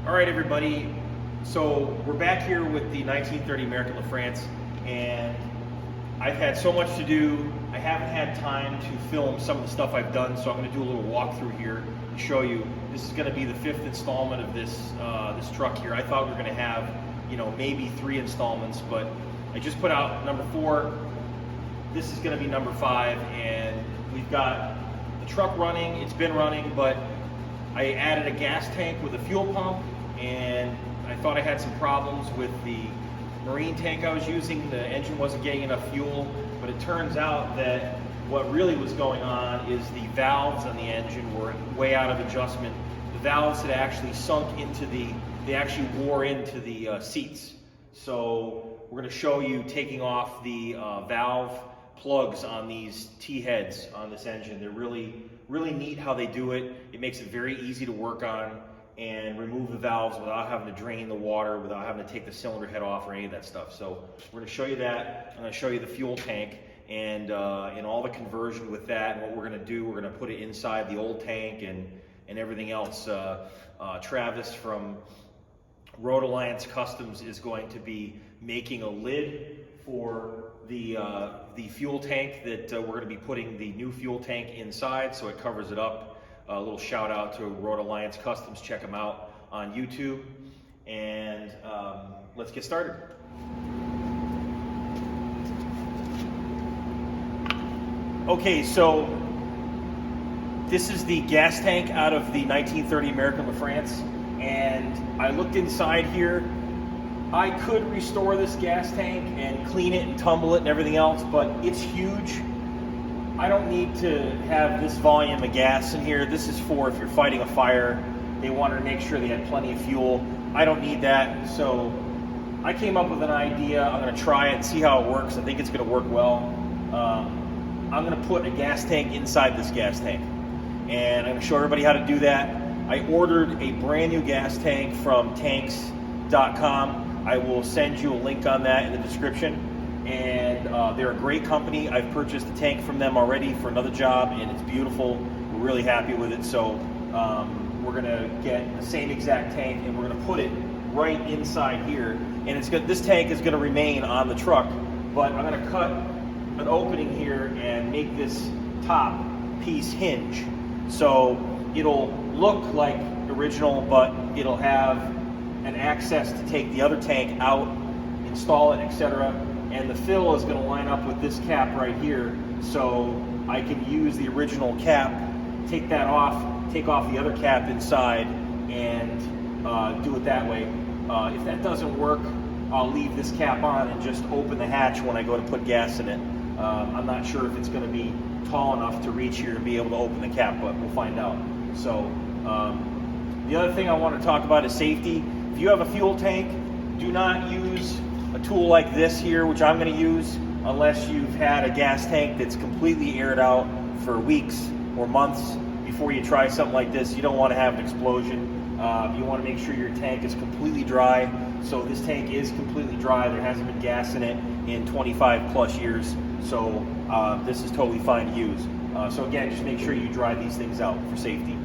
All right, everybody. So we're back here with the 1930 American LaFrance, and I've had so much to do. I haven't had time to film some of the stuff I've done, so I'm going to do a little walkthrough here to show you. This is going to be the 5th installment of this truck here. I thought we were going to have, maybe 3 installments, but I just put out number 4. This is going to be number 5, and we've got the truck running. It's been running, but I added a gas tank with a fuel pump, and I thought I had some problems with the marine tank I was using. The engine wasn't getting enough fuel, but it turns out that what really was going on is the valves on the engine were way out of adjustment. The valves had actually sunk into they actually wore into the seats. So we're going to show you taking off the valve plugs on these T-heads on this engine. They're really neat how they do it. It makes it very easy to work on and remove the valves without having to drain the water, without having to take the cylinder head off or any of that stuff. So we're going to show you that. I'm going to show you the fuel tank and all the conversion with that. And what we're going to do, we're going to put it inside the old tank and everything else. Travis from Rhode Customs is going to be making a lid for the fuel tank that we're going to be putting the new fuel tank inside, so it covers it up. A little shout out to Rhode Customs. Check them out on YouTube. And let's get started. Okay, so this is the gas tank out of the 1930 American LaFrance, and I looked inside here. I could restore this gas tank and clean it and tumble it and everything else, but it's huge. I don't need to have this volume of gas in here. This is for if you're fighting a fire. They wanted to make sure they had plenty of fuel. I don't need that, so I came up with an idea. I'm going to try it and see how it works. I think it's going to work well. I'm going to put a gas tank inside this gas tank, and I'm going to show everybody how to do that. I ordered a brand new gas tank from tanks.com. I will send you a link on that in the description. And they're a great company. I've purchased a tank from them already for another job, and it's beautiful. We're really happy with it. So we're gonna get the same exact tank, and we're gonna put it right inside here. And it's good. This tank is gonna remain on the truck, but I'm gonna cut an opening here and make this top piece hinge. So it'll look like original, but it'll have an access to take the other tank out, install it, etc. And the fill is going to line up with this cap right here, so I can use the original cap, take that off, take off the other cap inside, and do it that way. If that doesn't work, I'll leave this cap on and just open the hatch when I go to put gas in it. I'm not sure if it's going to be tall enough to reach here and be able to open the cap, but we'll find out. So the other thing I want to talk about is safety. If you have a fuel tank, do not use a tool like this here, which I'm going to use, unless you've had a gas tank that's completely aired out for weeks or months before you try something like this. You don't want to have an explosion. You want to make sure your tank is completely dry. So this tank is completely dry. There hasn't been gas in it in 25 plus years. So this is totally fine to use. So again, just make sure you dry these things out for safety.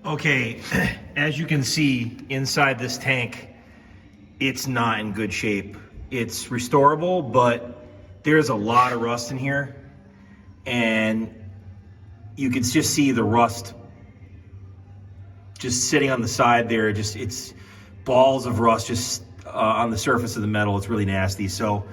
Okay, as you can see inside this tank, it's not in good shape. It's restorable, but there's a lot of rust in here, and you can just see the rust just sitting on the side there. It's balls of rust just on the surface of the metal. It's really nasty. So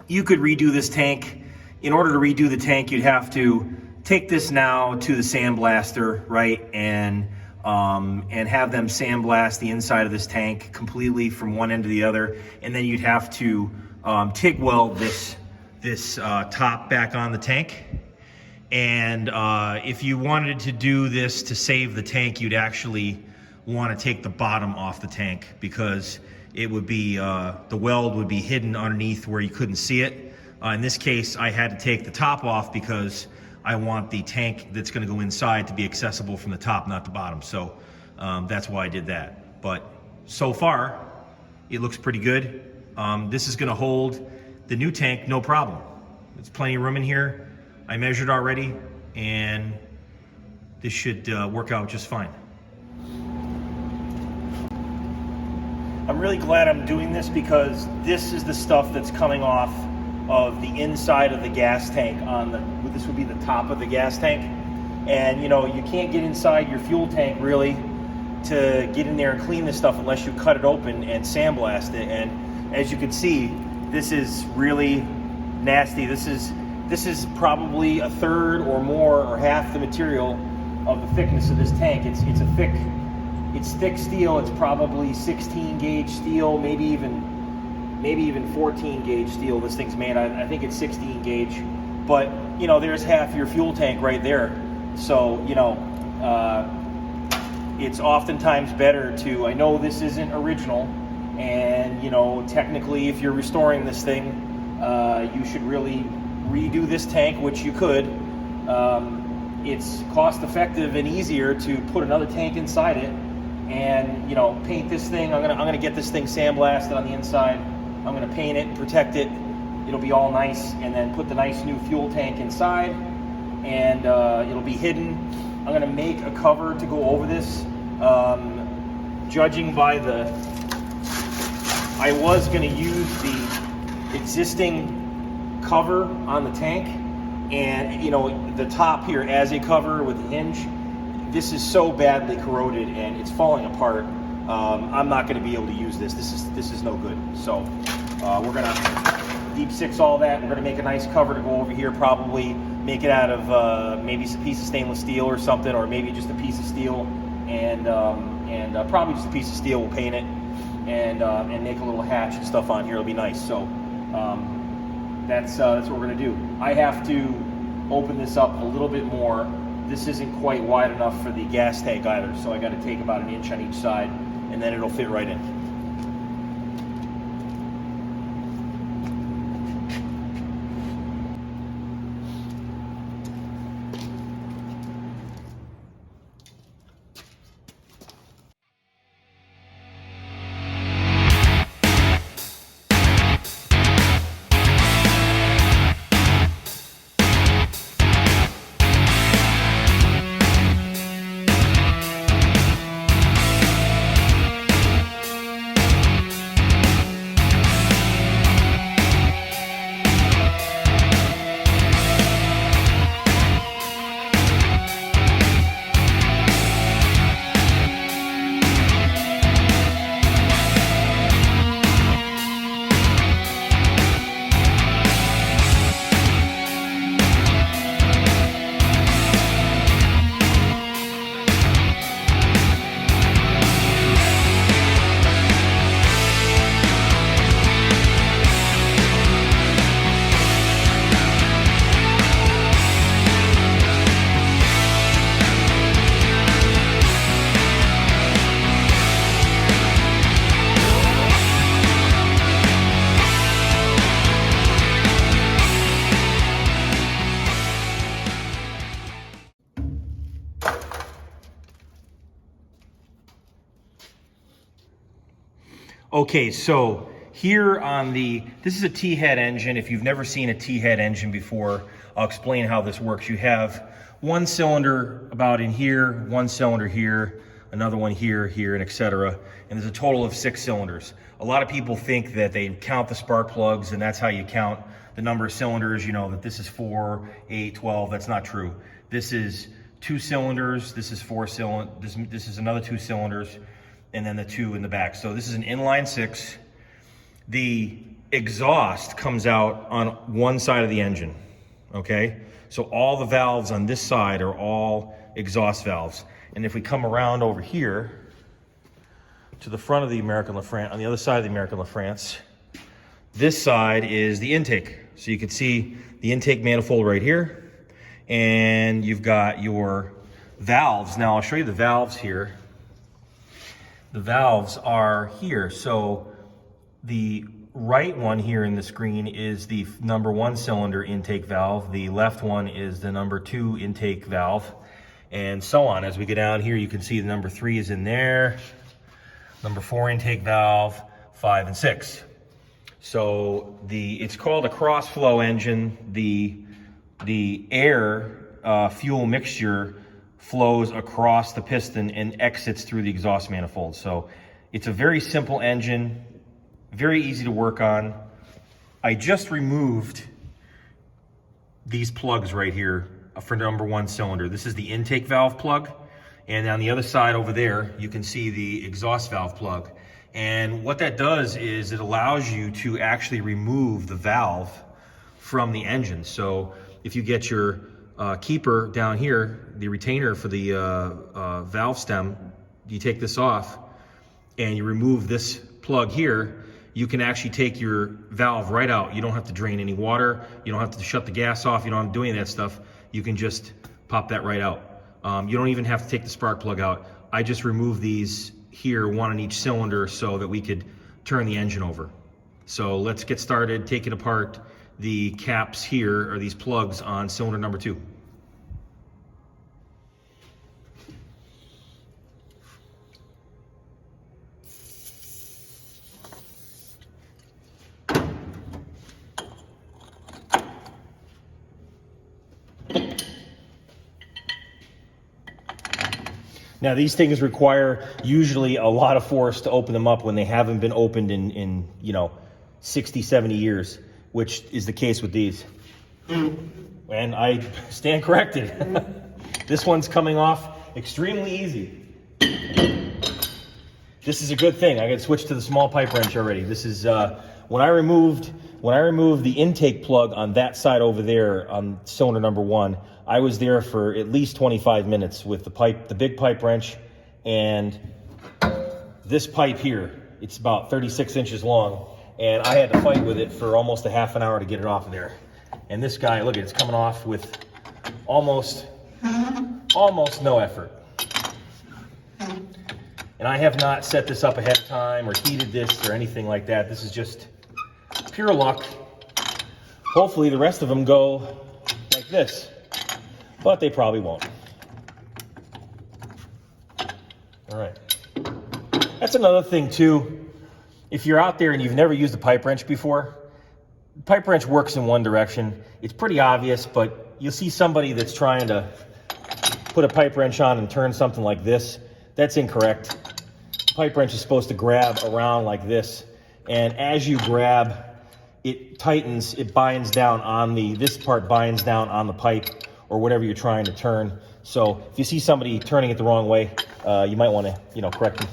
you could redo this tank. In order to redo the tank, you'd have to take this now to the sandblaster, right? And have them sandblast the inside of this tank completely from one end to the other. And then you'd have to TIG weld this top back on the tank. And if you wanted to do this to save the tank, you'd actually want to take the bottom off the tank, because it would be, the weld would be hidden underneath where you couldn't see it. In this case, I had to take the top off because I want the tank that's going to go inside to be accessible from the top, not the bottom. So that's why I did that. But so far, it looks pretty good. This is going to hold the new tank no problem. There's plenty of room in here. I measured already, and this should work out just fine. I'm really glad I'm doing this, because this is the stuff that's coming off of the inside of the gas tank this would be the top of the gas tank. And you know, you can't get inside your fuel tank really to get in there and clean this stuff unless you cut it open and sandblast it. And as you can see, this is really nasty. This is probably a third or more or half the material of the thickness of this tank. It's thick steel. It's probably 16 gauge steel, maybe even 14 gauge steel this thing's made. I think it's 16 gauge, but you know, there's half your fuel tank right there. So you know, it's oftentimes better to, I know this isn't original, and you know, technically if you're restoring this thing, you should really redo this tank, which you could. It's cost effective and easier to put another tank inside it, and you know, paint this thing. I'm gonna get this thing sandblasted on the inside. I'm gonna paint it, protect it. It'll be all nice, and then put the nice new fuel tank inside, and it'll be hidden. I'm gonna make a cover to go over this. Judging by I was gonna use the existing cover on the tank, and you know, the top here as a cover with a hinge. This is so badly corroded and it's falling apart. I'm not going to be able to use this. This is no good. So we're going to deep six all that. We're going to make a nice cover to go over here. Probably make it out of maybe a piece of stainless steel or something, or maybe just a piece of steel, and probably just a piece of steel. We'll paint it and make a little hatch and stuff on here. It'll be nice. So that's what we're going to do. I have to open this up a little bit more. This isn't quite wide enough for the gas tank either, so I got to take about an inch on each side, and then it'll fit right in. Okay, so here on this is a T-head engine. If you've never seen a T-head engine before, I'll explain how this works. You have one cylinder about in here, one cylinder here, another one here, here, and etc. And there's a total of 6 cylinders. A lot of people think that they count the spark plugs and that's how you count the number of cylinders, you know, that this is 4, 8, 12. That's not true. This is 2 cylinders, this is 4 cylinders, this is another 2 cylinders, and then the 2 in the back. So this is an inline 6. The exhaust comes out on one side of the engine, okay? So all the valves on this side are all exhaust valves. And if we come around over here to the front of the American LaFrance, on the other side of the American LaFrance, this side is the intake. So you can see the intake manifold right here, and you've got your valves. Now I'll show you the valves here. The valves are here. So the right one here in the screen is the number 1 cylinder intake valve. The left one is the number 2 intake valve, and so on. As we go down here, you can see the number 3 is in there, number 4 intake valve, 5 and 6. So it's called a cross flow engine. The air fuel mixture flows across the piston and exits through the exhaust manifold. So it's a very simple engine, very easy to work on. I just removed these plugs right here for number 1 cylinder. This is the intake valve plug, and on the other side over there you can see the exhaust valve plug. And what that does is it allows you to actually remove the valve from the engine. So if you get your keeper down here, the retainer for the valve stem, you take this off and you remove this plug here, you can actually take your valve right out. You don't have to drain any water. You don't have to shut the gas off. You don't have to do any of that stuff. You can just pop that right out. You don't even have to take the spark plug out. I just removed these here, 1 on each cylinder, so that we could turn the engine over. So let's get started taking apart the caps here, or these plugs on cylinder number 2. Now these things require usually a lot of force to open them up when they haven't been opened in 60, 70 years, which is the case with these. And I stand corrected. This one's coming off extremely easy. This is a good thing. I got to switch to the small pipe wrench already. This is when I removed the intake plug on that side over there on cylinder number 1, I was there for at least 25 minutes with the big pipe wrench and this pipe here. It's about 36 inches long, and I had to fight with it for almost a half an hour to get it off of there. And this guy, look at it, it's coming off with almost no effort. And I have not set this up ahead of time or heated this or anything like that. This is just pure luck. Hopefully the rest of them go like this, but they probably won't. All right. That's another thing too. If you're out there and you've never used a pipe wrench before, the pipe wrench works in one direction. It's pretty obvious, but you'll see somebody that's trying to put a pipe wrench on and turn something like this. That's incorrect. The pipe wrench is supposed to grab around like this, and as you grab, it tightens, it binds down on this part binds down on the pipe or whatever you're trying to turn. So if you see somebody turning it the wrong way, you might want to, correct them.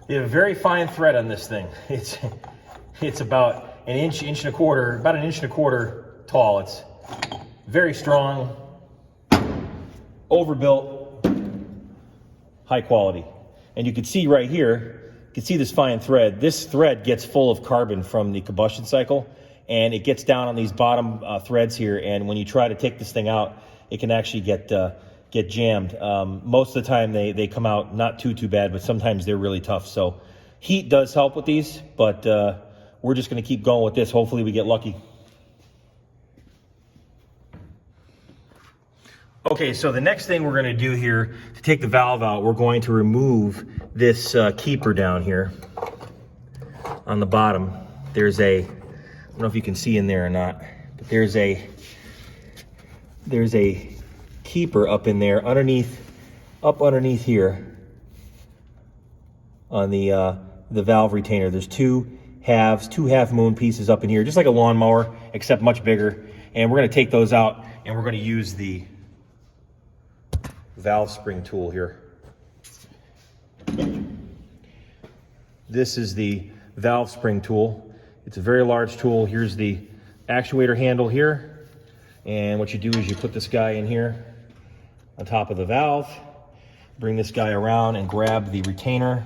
They have a very fine thread on this thing. It's about an inch and a quarter tall. It's very strong, overbuilt, high quality. And you can see right here, you can see this fine thread. This thread gets full of carbon from the combustion cycle, and it gets down on these bottom threads here. And when you try to take this thing out, it can actually get jammed. Most of the time they come out not too bad, but sometimes they're really tough. So heat does help with these, but we're just going to keep going with this. Hopefully we get lucky. Okay, so the next thing we're going to do here to take the valve out, we're going to remove this keeper down here on the bottom. There's I don't know if you can see in there or not, but there's a keeper up in there underneath up underneath here on the valve retainer. There's two halves, two half moon pieces up in here, just like a lawnmower, except much bigger. And we're going to take those out, and we're going to use the valve spring tool here. This is the valve spring tool. It's a very large tool. Here's the actuator handle here. And what you do is you put this guy in here on top of the valve, bring this guy around and grab the retainer.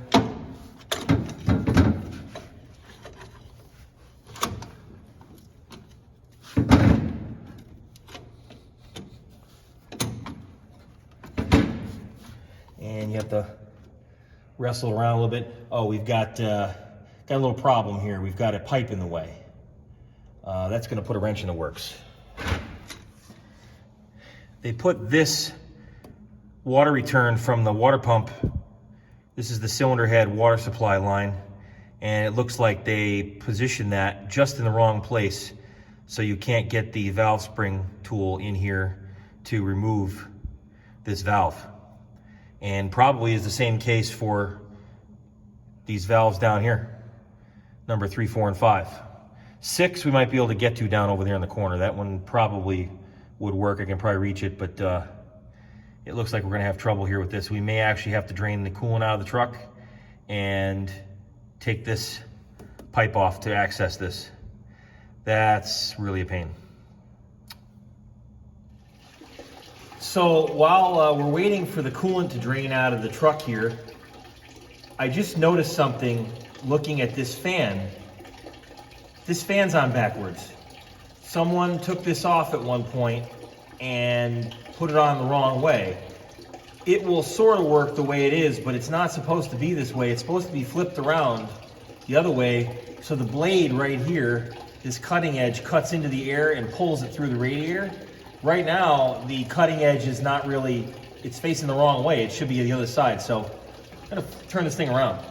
And you have to wrestle around a little bit. Oh, we've got a little problem here. We've got a pipe in the way. That's going to put a wrench in the works. They put this water return from the water pump. This is the cylinder head water supply line, and it looks like they positioned that just in the wrong place, so you can't get the valve spring tool in here to remove this valve. And probably is the same case for these valves down here, number 3, 4, and 5. 6 we might be able to get to down over there in the corner. That one probably would work. I can probably reach it, but it looks like we're gonna have trouble here with this. We may actually have to drain the coolant out of the truck and take this pipe off to access this. That's really a pain. So while we're waiting for the coolant to drain out of the truck here, I just noticed something looking at this fan. This fan's on backwards. Someone took this off at one point and put it on the wrong way. It will sort of work the way it is, but it's not supposed to be this way. It's supposed to be flipped around the other way. So the blade right here, this cutting edge, cuts into the air and pulls it through the radiator. Right now, the cutting edge is not really, it's facing the wrong way. It should be the other side. So I'm gonna turn this thing around.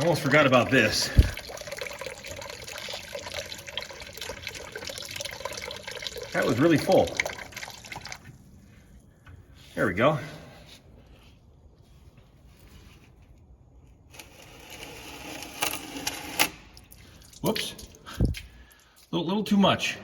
almost forgot about this. That was really full. There we go. Whoops. A little too much.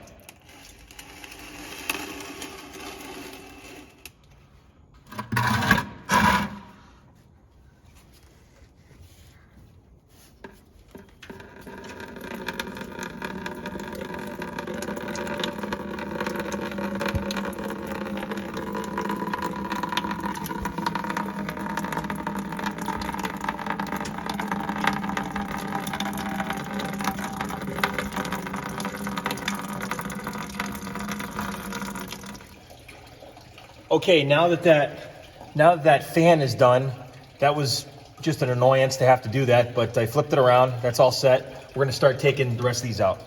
Okay, now that that fan is done, that was just an annoyance to have to do that, but I flipped it around. That's all set. We're gonna start taking the rest of these out.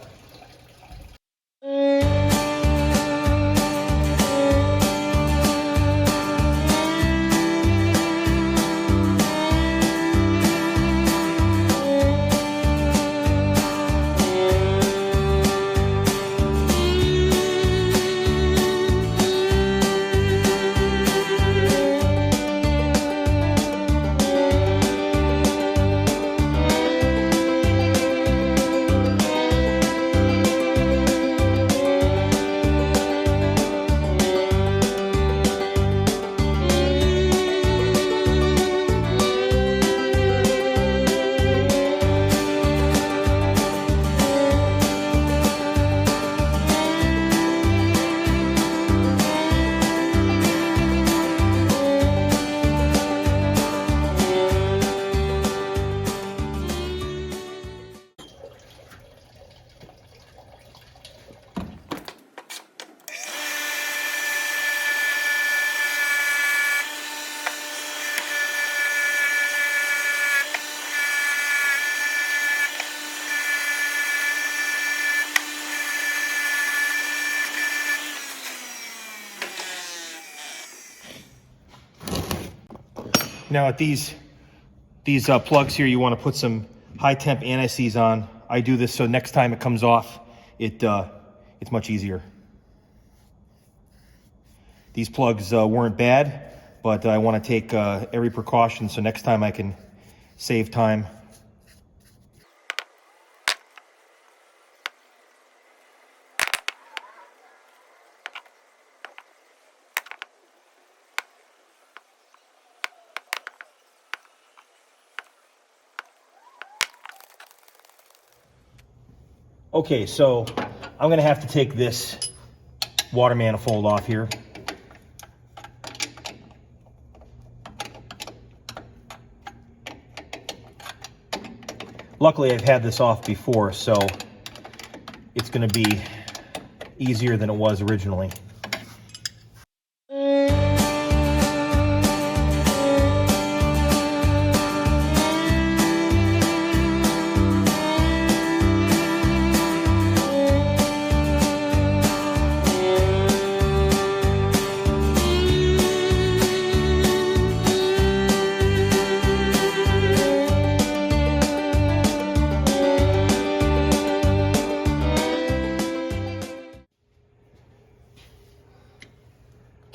Now at these plugs here, you want to put some high temp anti-seize on. I do this so next time it comes off, it's much easier. These plugs weren't bad, but I want to take every precaution so next time I can save time. Okay, so I'm gonna have to take this water manifold off here. Luckily, I've had this off before, so it's gonna be easier than it was originally.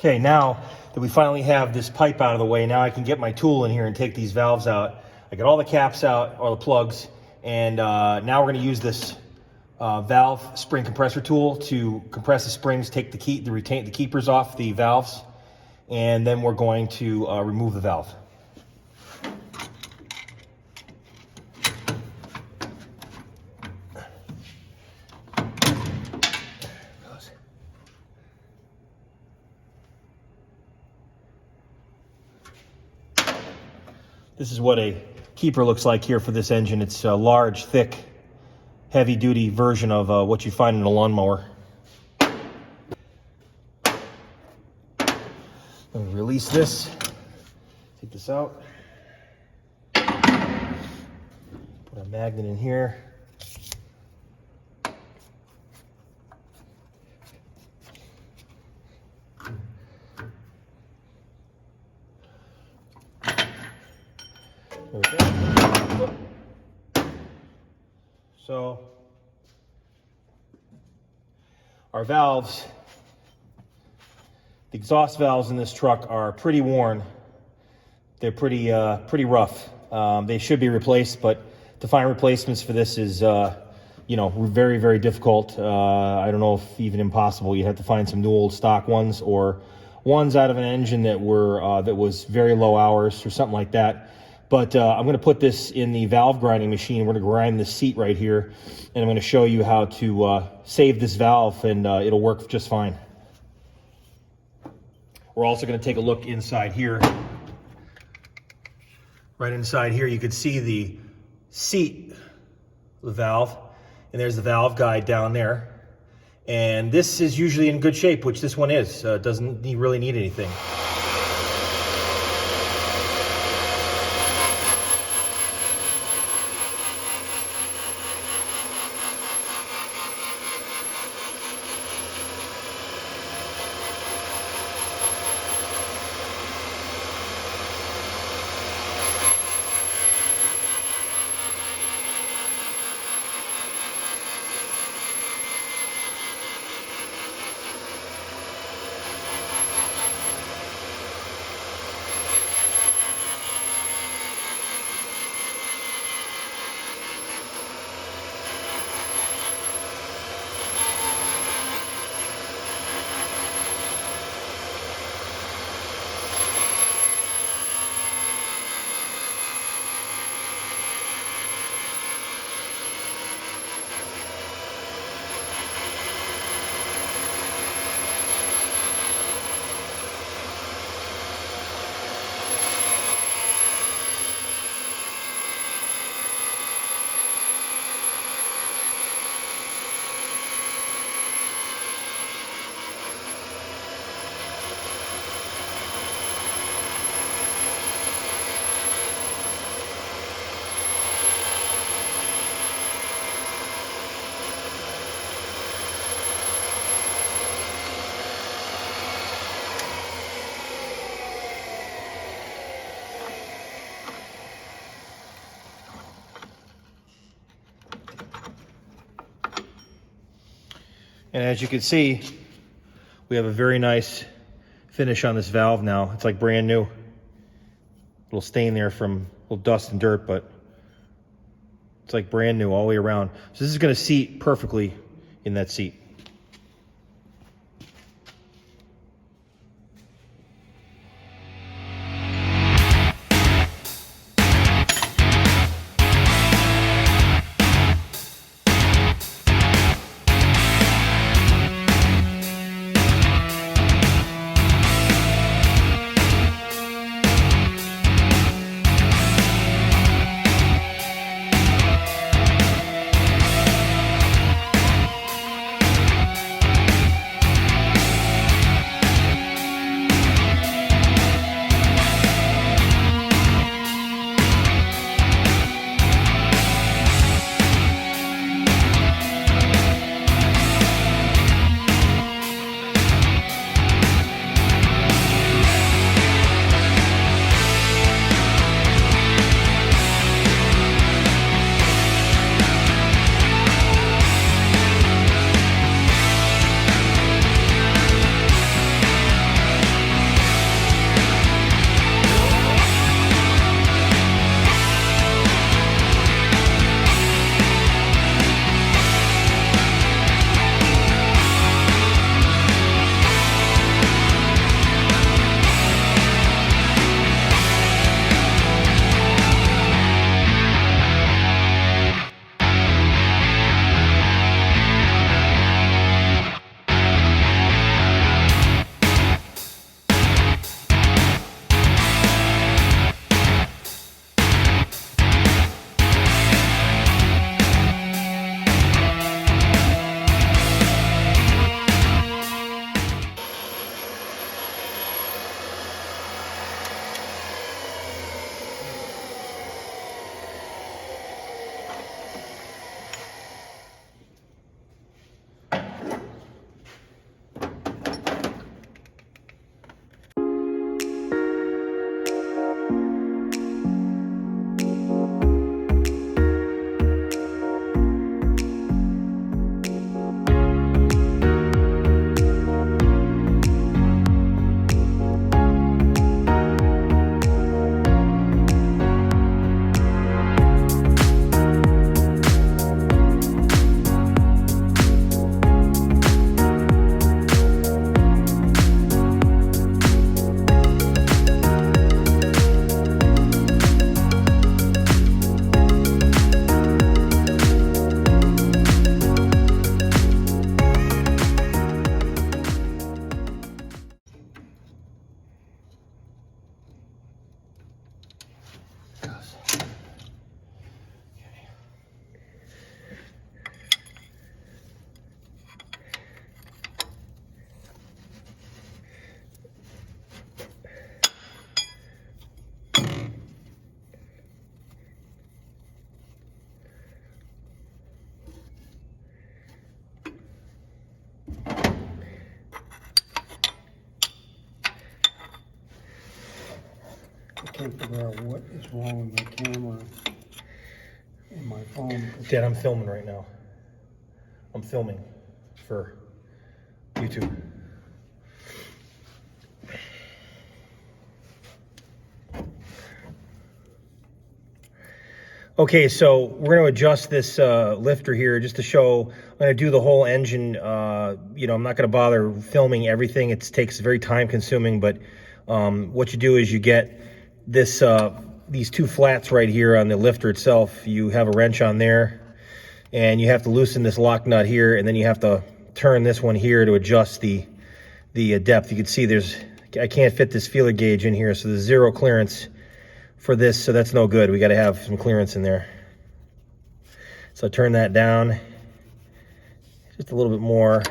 Okay, now that we finally have this pipe out of the way, now I can get my tool in here and take these valves out. I got all the caps out, all the plugs, and now we're going to use this valve spring compressor tool to compress the springs, take the keepers off the valves, and then we're going to remove the valve. This is what a keeper looks like here for this engine. It's a large, thick, heavy-duty version of what you find in a lawnmower. Let me release this. Take this out. Put a magnet in here. There we go. So our valves, the exhaust valves in this truck are pretty worn. They're pretty rough. They should be replaced, but to find replacements for this is, very, very difficult. I don't know if even impossible. You have to find some new old stock ones or ones out of an engine that was very low hours or something like that. But I'm going to put this in the valve grinding machine. We're going to grind this seat right here, and I'm going to show you how to save this valve, and it'll work just fine. We're also going to take a look inside here. Right inside here, you can see the seat, the valve, and there's the valve guide down there. And this is usually in good shape, which this one is. Doesn't really need anything. And as you can see, we have a very nice finish on this valve now. It's like brand new. A little stain there from a little dust and dirt, but it's like brand new all the way around. So this is going to seat perfectly in that seat. I can't figure out what is wrong with my camera and my phone. Dad, I'm filming right now. I'm filming for YouTube. Okay, so we're going to adjust this lifter here just to show. I'm going to do the whole engine. You know, I'm not going to bother filming everything. It takes very time consuming, but what you do is you get this these two flats right here on the lifter itself. You have a wrench on there, and you have to loosen this lock nut here, and then you have to turn this one here to adjust the depth. You can see I can't fit this feeler gauge in here, so there's zero clearance for this, so that's no good. We got to have some clearance in there. So turn that down just a little bit more.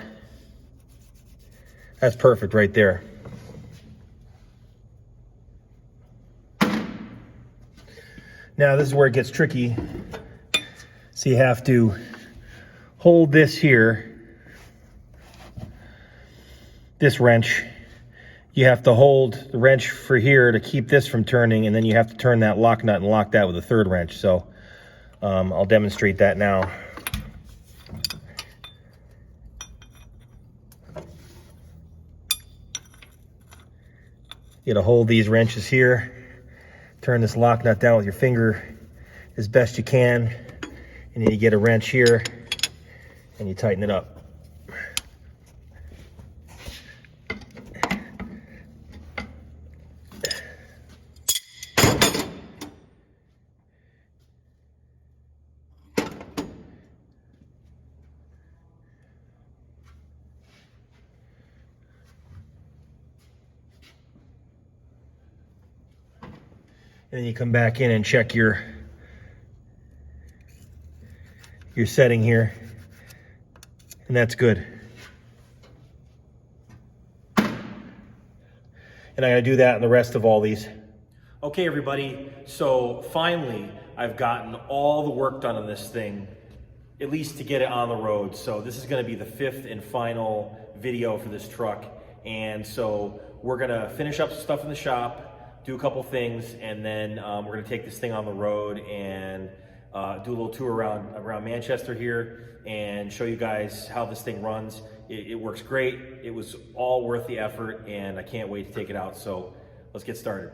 That's perfect right there. Now this is where it gets tricky. So you have to hold this here, this wrench. You have to hold the wrench for here to keep this from turning, and then you have to turn that lock nut and lock that with a third wrench. So I'll demonstrate that now. You gotta hold these wrenches here, turn this lock nut down with your finger as best you can, and then you get a wrench here and you tighten it up. And then you come back in and check your setting here, and that's good. And I'm gonna do that in the rest of all these. Okay, everybody, so finally I've gotten all the work done on this thing, at least to get it on the road. So this is gonna be the 5th and final video for this truck. And so we're gonna finish up some stuff in the shop, do a couple things, and then we're gonna take this thing on the road and do a little tour around Manchester here and show you guys how this thing runs. It works great. It was all worth the effort, and I can't wait to take it out. So let's get started.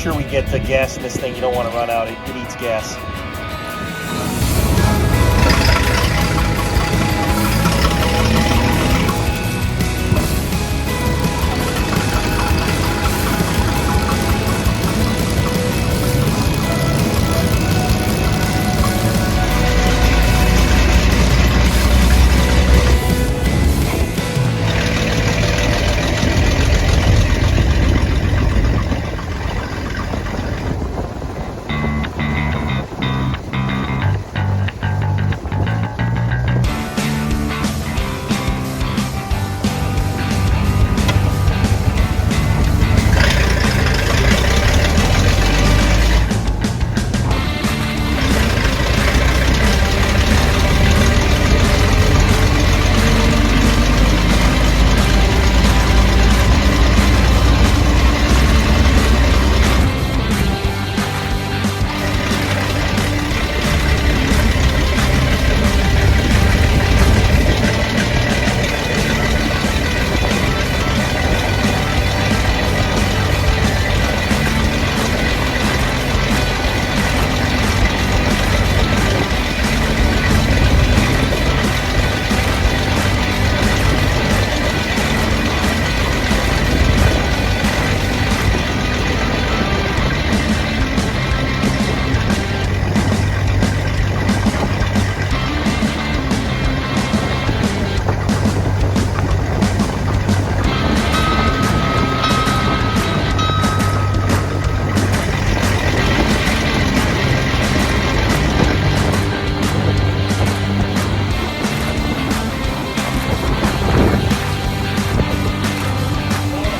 sure we get the gas in this thing. You don't want to run out. It eats gas.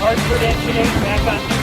Hartford engine 8 back on duty.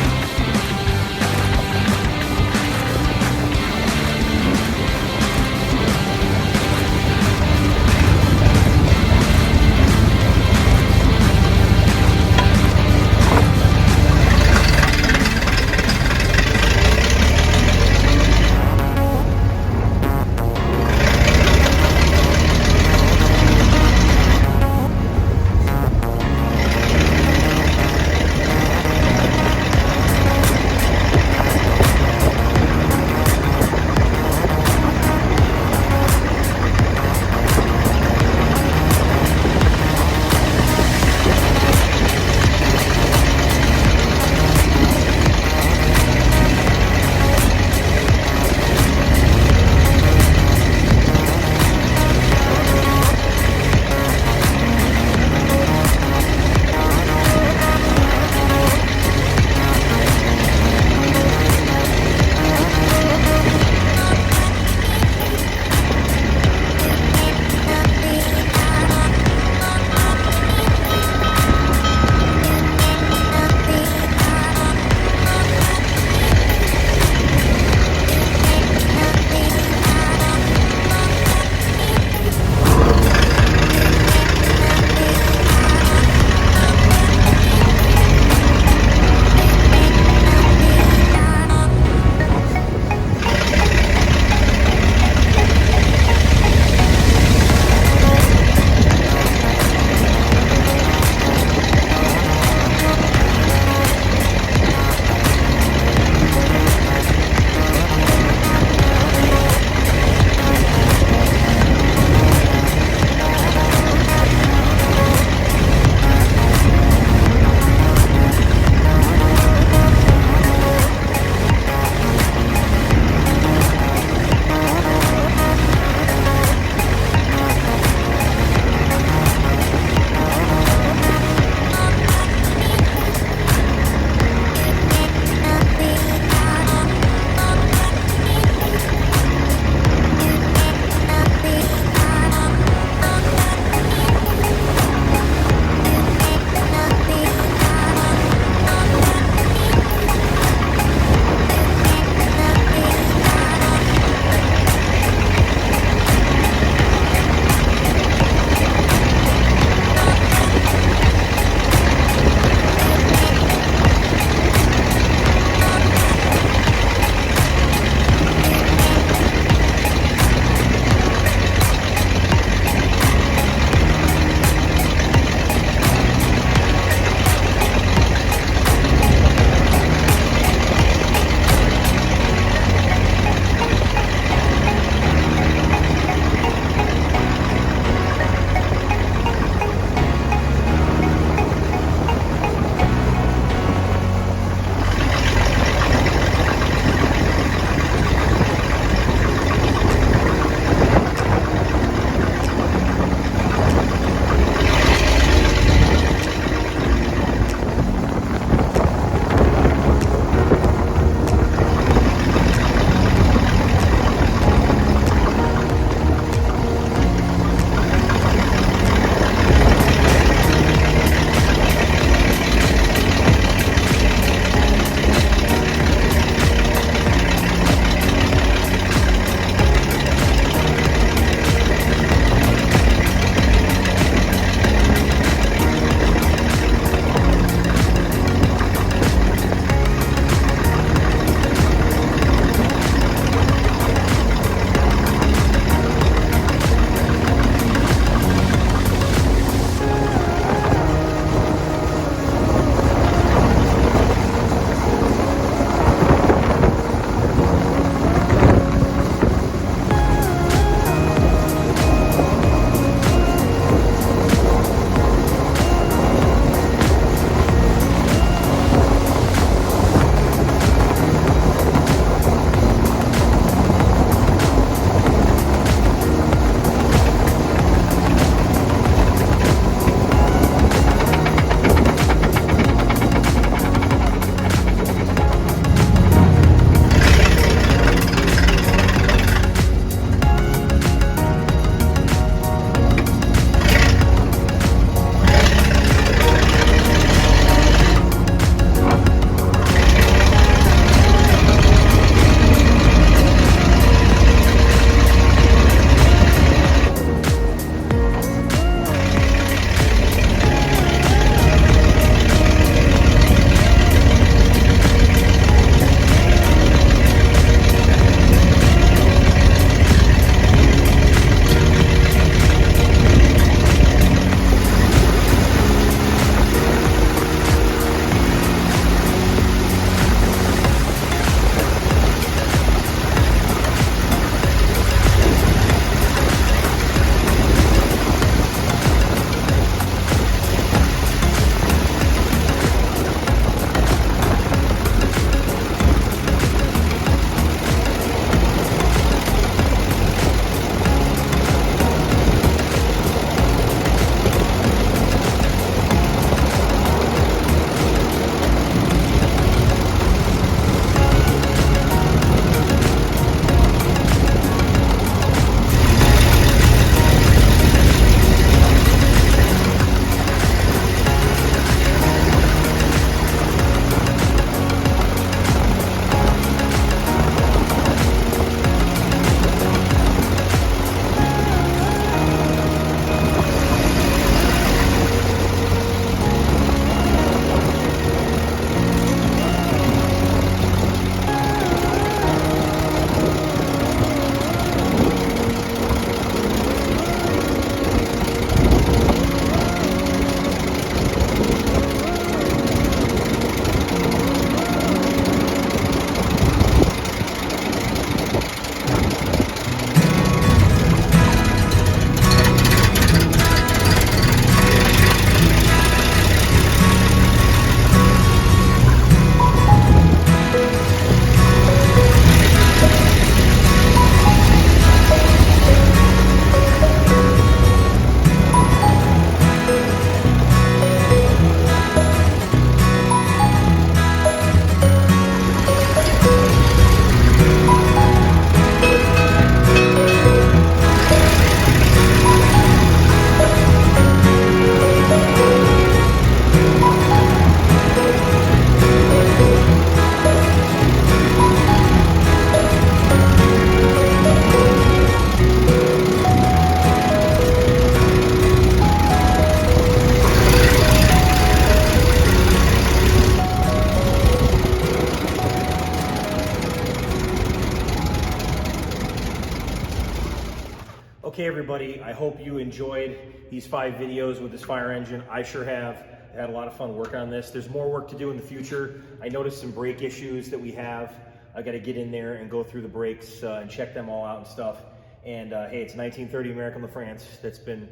Okay, everybody, I hope you enjoyed these 5 videos with this fire engine. I sure have. I had a lot of fun working on this. There's more work to do in the future. I noticed some brake issues that we have. I got to get in there and go through the brakes and check them all out and stuff. And hey, it's 1930 American LaFrance that's been,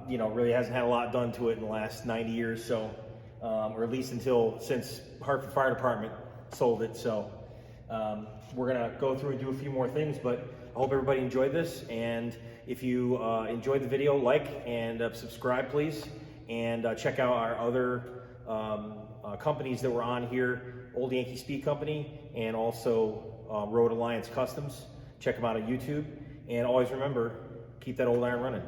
you know, really hasn't had a lot done to it in the last 90 years. So, or at least since Hartford Fire Department sold it. So we're gonna go through and do a few more things, but I hope everybody enjoyed this. And if you enjoyed the video, like and subscribe, please. And check out our other companies that were on here, Old Yankee Speed Company and also Rhode Alliance Customs. Check them out on YouTube. And always remember, keep that old iron running.